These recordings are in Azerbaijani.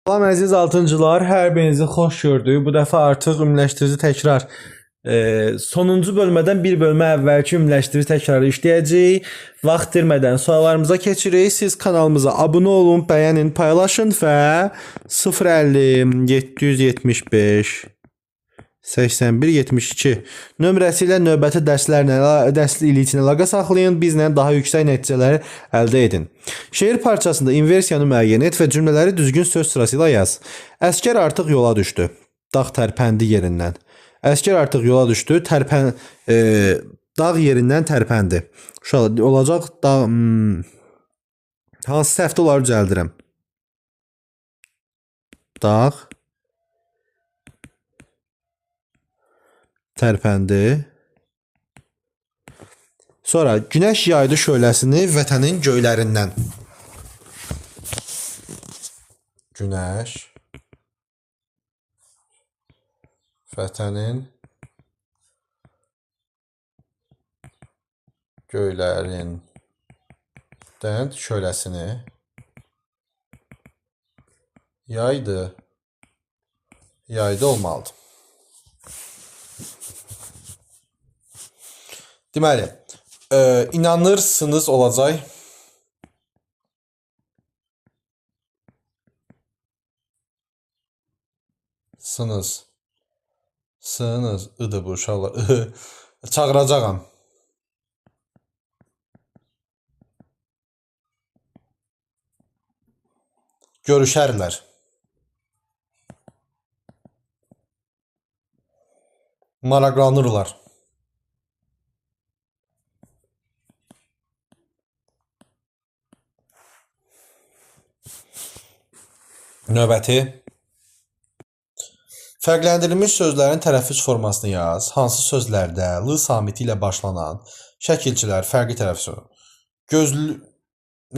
Salam əziz altıncılar, hər birinizi xoş gördük. Bu dəfə artıq ümumiləşdirici təkrar sonuncu bölmədən bir bölmə əvvəlki ümumiləşdirici təkrarı işləyəcəyik. Vaxt itirmədən suallarımıza keçirik. Siz kanalımıza abunə olun, bəyənin, paylaşın və 050 775 81 72 nömrəsi ilə növbəti dərs ili əlaqə saxlayın. Bizlə daha yüksək nəticələr əldə edin. Şeir parçasında inversiyanı müəyyən et və cümlələri düzgün söz sırası ilə yaz. Əskər artıq yola düşdü. Dağ tərpəndi yerindən. Əskər artıq yola düşdü. Dağ yerindən tərpəndi. Uşaq olacaq dağ hansı səhvdə olar düzəldirəm. Dağ tərpəndi. Sonra günəş yaydı şöləsini vətənin göylərindən. Günəş vətənin göylərindən şöləsini yaydı. Yaydı olmalıdır. Deməli, inanırsınız olacaq. Sınız ıdı bu uşaqlar. Çağıracağam. Görüşərlər. Maraqlanırlar. Növbəti. Fərqləndirilmiş sözlərin tələffüz formasını yaz. Hansı sözlərdə l samiti ilə başlanan şəkilçilər fərqli tələffüz olur?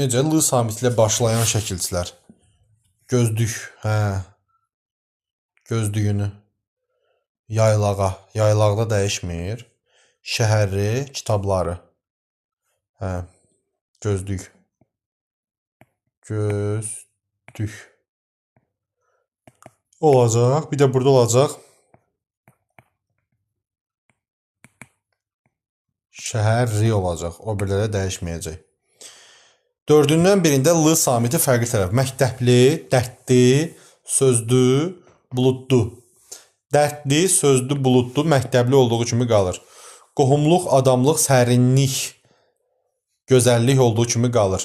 Necə l samiti ilə başlayan şəkilçilər? Gözdük, gözdüyünü. Yaylağa, yaylaqda dəyişmir. Şəhəri, kitabları. Gözdük. Gözdük. Olacaq. Bir də burada olacaq. Şəhəri olacaq. O birləri dəyişməyəcək. Dördündən birində l samiti fərqli tərəf. Məktəbli, dərdli, sözdü, buluddu. Dərdli, sözdü, buluddu, məktəbli olduğu kimi qalır. Qohumluq, adamlıq, sərinlik, gözəllik olduğu kimi qalır.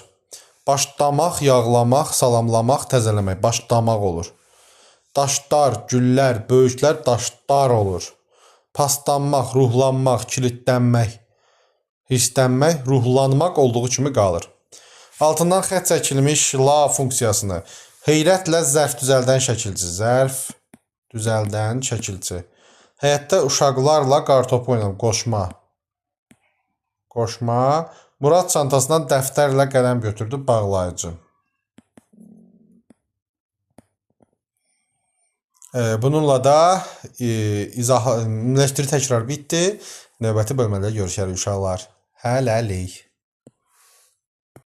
Başlamaq, yağlamaq, salamlamaq, təzələmək. Başlamaq olur. Daşlar, güllər, böyüklər daşlar olur. Paslanmaq, ruhlanmaq, kilitlənmək, hissənmək, ruhlanmaq olduğu kimi qalır. Altından xətt çəkilmiş la funksiyasını heyrətlə zərf düzəldən şəkilçi. Zərf düzəldən şəkilçi. Həyətdə uşaqlarla qartopu oynayalım. Qoşma. Qoşma. Murad çantasından dəftərlə qələm götürdü. Bağlayıcı. Bununla da ümumiləşdirici təkrar bitdi. Növbəti bölmədə görüşərik uşaqlar. Hələlik.